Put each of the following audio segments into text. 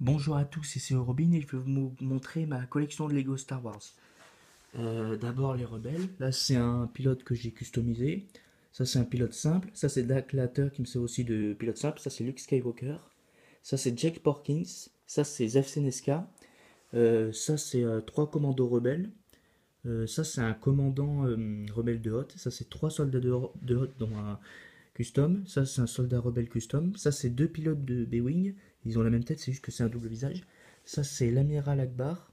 Bonjour à tous, c'est Robin et je vais vous montrer ma collection de Lego Star Wars. D'abord les rebelles, là c'est un pilote que j'ai customisé, ça c'est un pilote simple, ça c'est Dark Latter qui me sert aussi de pilote simple, ça c'est Luke Skywalker, ça c'est Jake Porkins, ça c'est Zef Senesca, ça c'est trois commandos rebelles, ça c'est un commandant rebelle de Hoth, ça c'est trois soldats de Hoth dont un custom, ça c'est un soldat rebelle custom, ça c'est deux pilotes de B-Wing, ils ont la même tête, c'est juste que c'est un double visage, ça c'est l'amiral Akbar,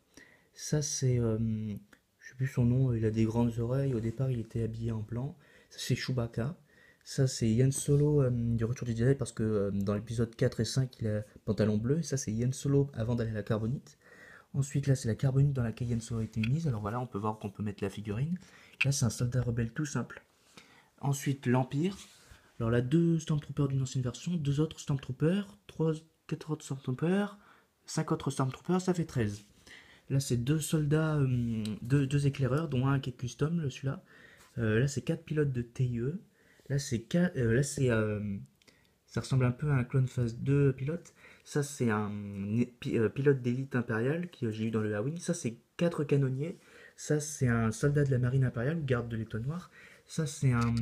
ça c'est, je sais plus son nom, il a des grandes oreilles, au départ il était habillé en blanc, ça c'est Chewbacca, ça c'est Yann Solo du Retour du Jedi parce que dans l'épisode 4 et 5 il a pantalon bleu, ça c'est Yann Solo avant d'aller à la carbonite. Ensuite, là, c'est la carbonite dans laquelle Yann Solo a été mise. Alors voilà, on peut voir qu'on peut mettre la figurine. Là, c'est un soldat rebelle tout simple. Ensuite, l'Empire. Alors là, deux Stormtroopers d'une ancienne version, deux autres Stormtroopers, quatre autres Stormtroopers, cinq autres Stormtroopers, ça fait 13. Là, c'est deux soldats, deux éclaireurs, dont un qui est custom, celui-là. Là, c'est quatre pilotes de TIE. Là, ça ressemble un peu à un clone phase 2 pilote. Ça, c'est un pilote d'élite impériale que j'ai eu dans le A-Wing. Ça, c'est quatre canonniers. Ça, c'est un soldat de la marine impériale, garde de l'étoile noire. Ça, c'est un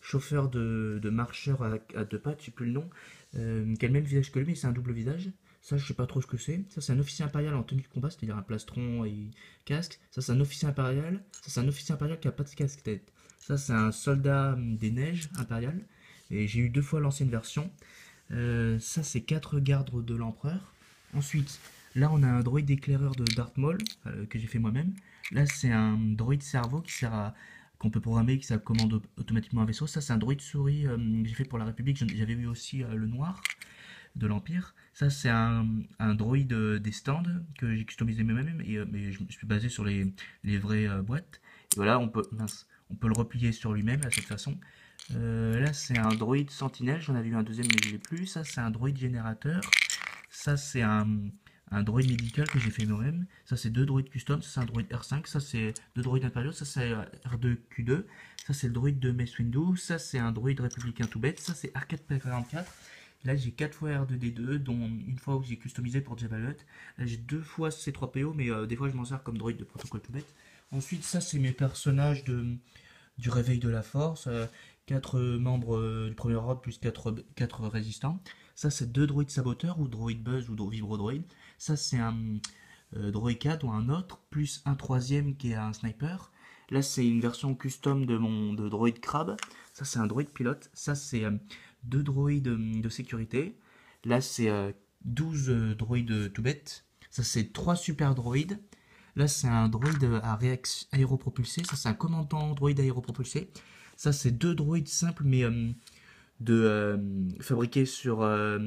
chauffeur de marcheur à deux pattes, je sais plus le nom, qui a le même visage que lui, mais c'est un double visage. Ça, je sais pas trop ce que c'est. Ça, c'est un officier impérial en tenue de combat, c'est-à-dire un plastron et casque. Ça, c'est un officier impérial. Ça, c'est un officier impérial qui a pas de casque-tête. Ça, c'est un soldat des neiges impérial. Et j'ai eu deux fois l'ancienne version. Ça, c'est quatre gardes de l'empereur. Ensuite, là, on a un droïde éclaireur de Darth Maul que j'ai fait moi-même. Là, c'est un droïde cerveau qui sert à qu'on peut programmer, qui ça commande automatiquement un vaisseau. Ça, c'est un droïde souris que j'ai fait pour la République. J'avais eu aussi le noir de l'Empire. Ça, c'est un droïde des stands que j'ai customisé moi-même, mais je me suis basé sur les vraies boîtes. Et voilà, on peut le replier sur lui-même à cette façon. Là, c'est un droïde sentinelle. J'en avais eu un deuxième, mais je l'ai plus. Ça, c'est un droïde générateur. Ça, c'est un droïde médical que j'ai fait moi-même. Ça, c'est deux droïdes custom. Ça, c'est un droïde R5. Ça, c'est deux droïdes impériaux. Ça, c'est R2Q2. Ça, c'est le droïde de Mace Windu. Ça, c'est un droïde républicain tout bête. Ça, c'est Arcade P44. Là, j'ai 4 fois R2D2, dont une fois où j'ai customisé pour Jabba the Hutt. Là, j'ai deux fois C3PO, mais des fois, je m'en sers comme droïde de protocole tout bête. Ensuite, ça, c'est mes personnages du réveil de la force. Quatre membres du premier ordre plus quatre résistants. Ça, c'est deux droïdes saboteurs ou droïde buzz ou vibro droïde. Ça, c'est un droïde 4 ou un autre, plus un troisième qui est un sniper. Là, c'est une version custom de droïde crabe. Ça, c'est un droïde pilote. Ça, c'est deux droïdes de sécurité. Là, c'est 12 droïdes tout bêtes. Ça, c'est trois super droïdes. Là, c'est un droïde à réaction aéropropulsé. Ça, c'est un commandant droïde aéropropulsé. Ça, c'est deux droïdes simples, mais fabriqués sur la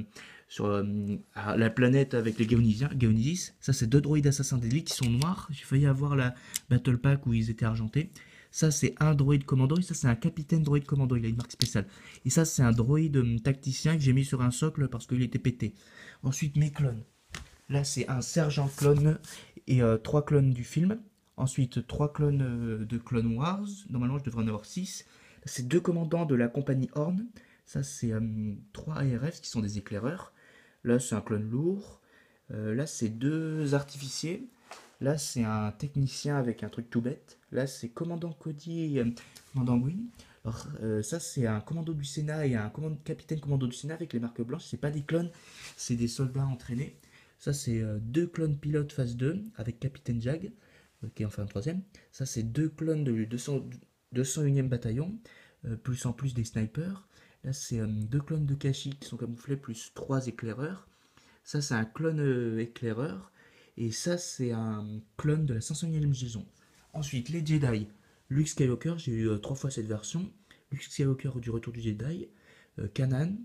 planète avec les Gaonisiens. Gaonisis. Ça, c'est deux droïdes assassins d'élite qui sont noirs. J'ai failli avoir la Battle Pack où ils étaient argentés. Ça, c'est un droïde commando. Et ça, c'est un capitaine droïde commando. Il a une marque spéciale. Et ça, c'est un droïde tacticien que j'ai mis sur un socle parce qu'il était pété. Ensuite, mes clones. Là, c'est un sergent clone et trois clones du film. Ensuite, trois clones de Clone Wars. Normalement, je devrais en avoir six. C'est deux commandants de la compagnie Horn. Ça, c'est trois ARF qui sont des éclaireurs. Là, c'est un clone lourd. Là, c'est deux artificiers. Là, c'est un technicien avec un truc tout bête. Là, c'est commandant Cody et commandant Gwyn. Alors, ça, c'est un commando du Sénat et un capitaine commando du Sénat avec les marques blanches. C'est pas des clones, c'est des soldats entraînés. Ça, c'est deux clones pilotes phase 2 avec Capitaine Jag, qui est enfin un troisième. Ça, c'est deux clones de 201e bataillon, plus en plus des snipers. Là, c'est deux clones de Kashi qui sont camouflés, plus trois éclaireurs. Ça, c'est un clone éclaireur. Et ça, c'est un clone de la 501e liaison. Ensuite, les Jedi. Luke Skywalker, j'ai eu trois fois cette version. Luke Skywalker du Retour du Jedi. Kanan.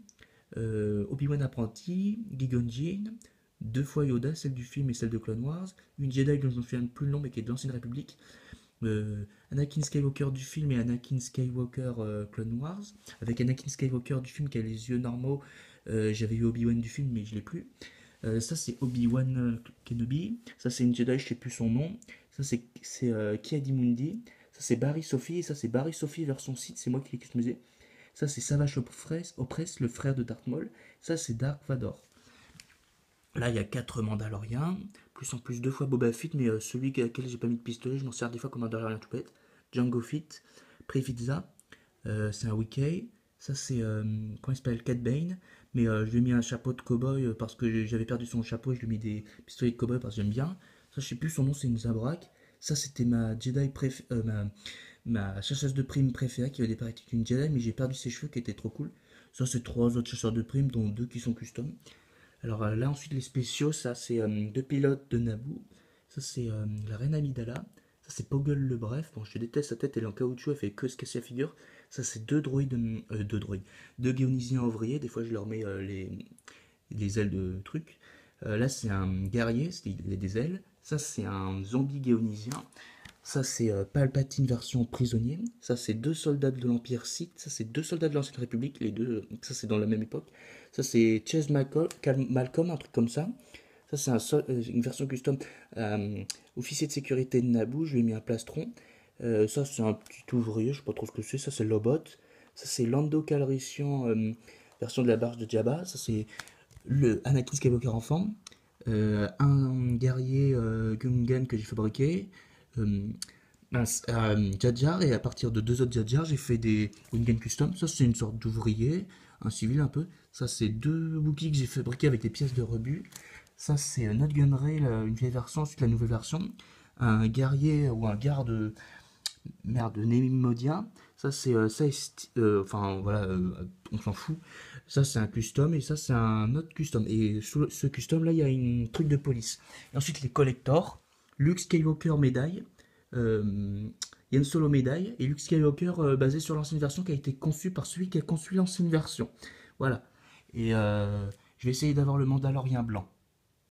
Obi-Wan apprenti. Qui-Gon Jinn. Deux fois Yoda, celle du film et celle de Clone Wars. Une Jedi dont je me souviens plus le nom mais qui est de l'Ancienne République. Anakin Skywalker du film et Anakin Skywalker Clone Wars. Avec Anakin Skywalker du film qui a les yeux normaux. J'avais eu Obi-Wan du film mais je l'ai plus. Ça c'est Obi-Wan Kenobi. Ça c'est une Jedi, je sais plus son nom. Ça c'est Ki-Adi-Mundi. Ça c'est Barry Sophie. Et ça c'est Barry Sophie version site, c'est moi qui l'ai customisé. Ça c'est Savage Opress, le frère de Darth Maul. Ça c'est Dark Vador. Là, il y a 4 Mandaloriens, plus en plus 2 fois Boba Fett, mais celui à lequel j'ai pas mis de pistolet, je m'en sers des fois comme Mandalorian tout bête. Django Fett, Prefizza, c'est un Wiki. Ça, c'est, comment il s'appelle, Cat Bane. Mais je lui ai mis un chapeau de cowboy parce que j'avais perdu son chapeau et je lui ai mis des pistolets de cowboy parce que j'aime bien. Ça, je sais plus son nom, c'est une Zabrak. Ça, c'était ma Jedi ma chasseuse de primes préférée qui avait déparé avec une Jedi, mais j'ai perdu ses cheveux qui étaient trop cool. Ça, c'est 3 autres chasseurs de primes, dont 2 qui sont custom. Alors là, ensuite, les spéciaux, ça, c'est 2 pilotes de Naboo. Ça, c'est la reine Amidala. Ça, c'est Poggle le Bref. Bon, je déteste sa tête, elle est en caoutchouc, elle fait que se casser la figure. Ça, c'est 2 droïdes, 2 droïdes. 2 Géonisiens ouvriers. Des fois, je leur mets les ailes de trucs. Là, c'est un guerrier, il a des ailes. Ça, c'est un zombie géonisien. Ça, c'est Palpatine version prisonnier. Ça, c'est 2 soldats de l'Empire Sith. Ça, c'est 2 soldats de l'Ancienne République. Les deux, ça, c'est dans la même époque. Ça, c'est Chase Malcolm, un truc comme ça. Ça, c'est une version custom officier de sécurité de Naboo. Je lui ai mis un plastron. Ça, c'est un petit ouvrier, je sais pas trop ce que c'est. Ça, c'est Lobot. Ça, c'est Lando Calrissian, version de la barge de Jabba. Ça, c'est le Anakin Skywalker enfant. Un guerrier Gungan que j'ai fabriqué. Euh, Jar Jar, et à partir de 2 autres Jar Jar, j'ai fait des Gungan Custom. Ça, c'est une sorte d'ouvrier, un civil un peu. Ça, c'est 2 Wookiees que j'ai fabriqués avec des pièces de rebut. Ça, c'est Not Gunray, une vieille version, ensuite la nouvelle version. Un guerrier ou un garde, merde, Némodien. Ça, c'est enfin voilà, on s'en fout. Ça, c'est un custom et ça, c'est un autre custom. Et sous ce custom là, il y a une truc de police. Et ensuite, les collectors. Luke Skywalker médaille. Il y a Solo médaille et Luke Skywalker basé sur l'ancienne version qui a été conçu par celui qui a conçu l'ancienne version. Voilà. Et je vais essayer d'avoir le Mandalorien blanc.